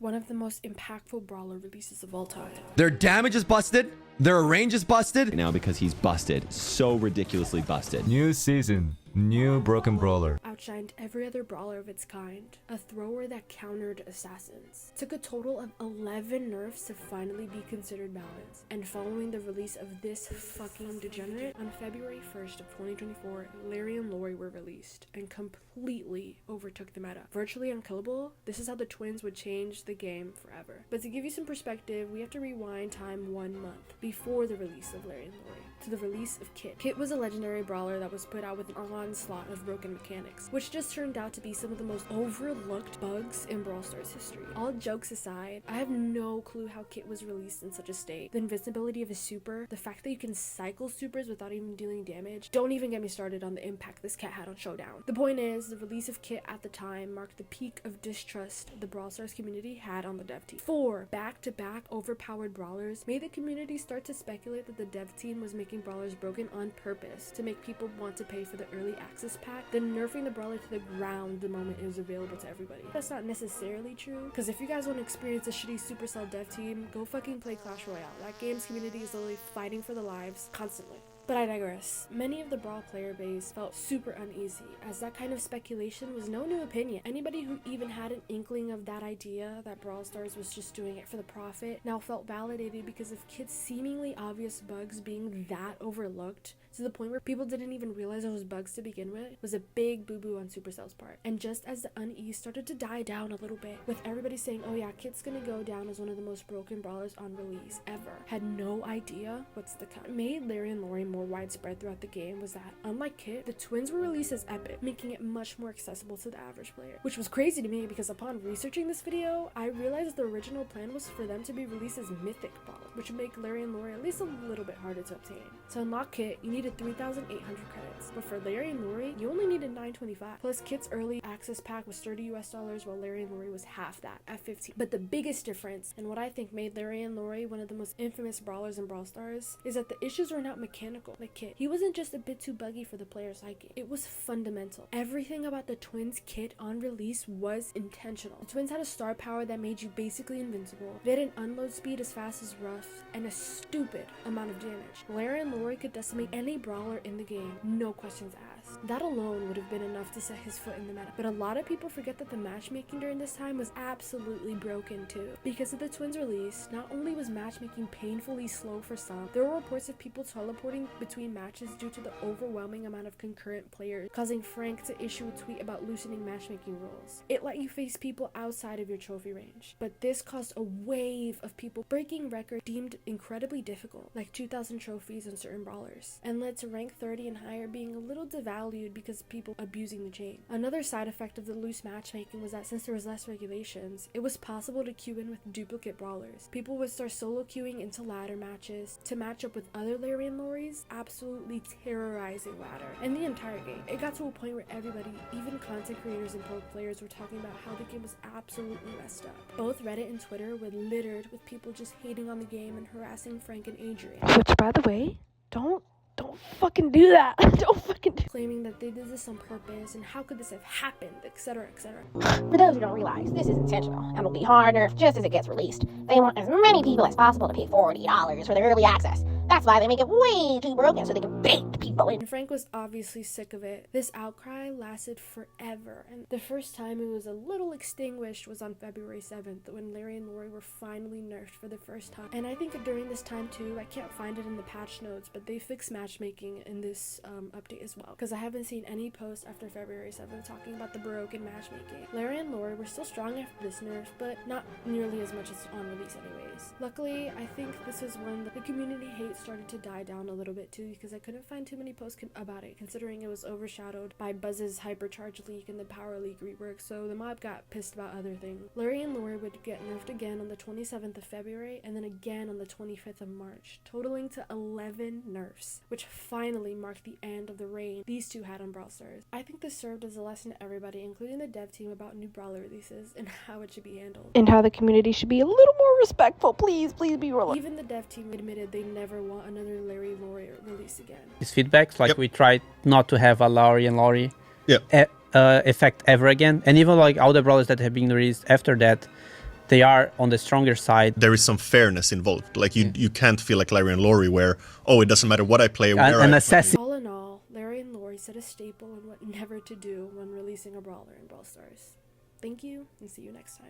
one of the most impactful brawler releases of all time. Their damage is busted. Their range is busted. Now because he's busted. So ridiculously busted. New season, new broken brawler. Outshined every other brawler of its kind. A thrower that countered assassins. Took a total of 11 nerfs to finally be considered balanced. And following the release of this fucking degenerate, on February 1st of 2024, Lawrie and Lawrie were released and completely overtook the meta. Virtually unkillable, this is how the twins would change the game forever. But to give you some perspective, we have to rewind time 1 month before the release of Lawrie and Lawrie to the release of Kit. Kit was a legendary brawler that was put out with an onslaught of broken mechanics, which just turned out to be some of the most overlooked bugs in Brawl Stars history. All jokes aside, I have no clue how Kit was released in such a state. The invincibility of his super, the fact that you can cycle supers without even dealing damage. Don't even get me started on the impact this cat had on Showdown. The point is, the release of Kit at the time marked the peak of distrust the Brawl Stars community had on the dev team. 4 back-to-back overpowered brawlers made the community start to speculate that the dev team was making brawlers broken on purpose to make people want to pay for the early access pack, then nerfing the brawler to the ground the moment it was available to everybody. That's not necessarily true, because if you guys want to experience a shitty Supercell dev team, go fucking play Clash Royale. That game's community is literally fighting for their lives constantly. But I digress. Many of the Brawl player base felt super uneasy, as that kind of speculation was no new opinion. Anybody who even had an inkling of that idea that Brawl Stars was just doing it for the profit now felt validated because of Kit's seemingly obvious bugs being that overlooked to the point where people didn't even realize it was bugs to begin with was a big boo-boo on Supercell's part. And just as the unease started to die down a little bit, with everybody saying, oh yeah, Kit's gonna go down as one of the most broken brawlers on release ever, had no idea what's to come. What made Lawrie and Lawrie more widespread throughout the game was that, unlike Kit, the twins were released as epic, making it much more accessible to the average player. Which was crazy to me because upon researching this video, I realized the original plan was for them to be released as mythic brawlers, which would make Lawrie and Lawrie at least a little bit harder to obtain. To unlock Kit, you needed 3,800 credits, but for Lawrie and Lawrie, you only needed 925. Plus, Kit's early access pack was $30 US, while Lawrie and Lawrie was half that, at 15. But the biggest difference, and what I think made Lawrie and Lawrie one of the most infamous brawlers in Brawl Stars, is that the issues were not mechanical like Kit. He wasn't just a bit too buggy for the player's liking. It was fundamental. Everything about the twins' Kit on release was intentional. The twins had a star power that made you basically invincible. They had an unload speed as fast as Ruff, and a stupid amount of damage. Lawrie and Lawrie could decimate any brawler in the game, no questions asked. That alone would have been enough to set his foot in the meta. But a lot of people forget that the matchmaking during this time was absolutely broken too. Because of the twins' release, not only was matchmaking painfully slow for some, there were reports of people teleporting between matches due to the overwhelming amount of concurrent players, causing Frank to issue a tweet about loosening matchmaking rules. It let you face people outside of your trophy range, but this caused a wave of people breaking records deemed incredibly difficult, like 2,000 trophies on certain brawlers, and led to rank 30 and higher being a little devalued because of people abusing the chain. Another side effect of the loose matchmaking was that since there was less regulations, it was possible to queue in with duplicate brawlers. People would start solo queuing into ladder matches to match up with other Lawrie and Lawries, absolutely terrorizing ladder and the entire game. It got to a point where everybody, even content creators and pro players, were talking about how the game was absolutely messed up. Both Reddit and Twitter were littered with people just hating on the game and harassing Frank and Adrian. Which, by the way, don't fucking do that. Don't fucking do. Claiming that they did this on purpose and how could this have happened, etc, etc. For those who don't realize, this is intentional and will be harder just as it gets released. They want as many people as possible to pay $40 for their early access. That's why they make it way too broken so they can bait people in. And Frank was obviously sick of it. This outcry lasted forever, and the first time it was a little extinguished was on February 7th when Lawrie and Lawrie were finally nerfed for the first time. And I think during this time too, I can't find it in the patch notes, but they fixed matchmaking in this update as well, because I haven't seen any posts after February 7th talking about the broken matchmaking. Lawrie and Lawrie were still strong after this nerf, but not nearly as much as on release anyways. Luckily, I think this is when the community hate started to die down a little bit too, because I couldn't find too many posts about it, considering it was overshadowed by Buzz's hypercharge leak and the power leak rework, so the mob got pissed about other things. Lawrie and Lawrie would get nerfed again on the 27th of February and then again on the 25th of March, totaling to 11 nerfs, which finally marked the end of the reign these two had on Brawl Stars. I think this served as a lesson to everybody, including the dev team, about new brawler releases and how it should be handled. And how the community should be a little more respectful. Please be real. Even the dev team admitted they never want another Lawrie release again. His feedbacks, like we tried not to have a Lawrie and Lawrie effect ever again, and even like all the brawlers that have been released after that, they are on the stronger side. There is some fairness involved. Like you can't feel like Larry and Lawrie where, oh, it doesn't matter what I play, where And I assessing. All in all, Larry and Lawrie set a staple on what never to do when releasing a brawler in Brawl Stars. Thank you, and see you next time.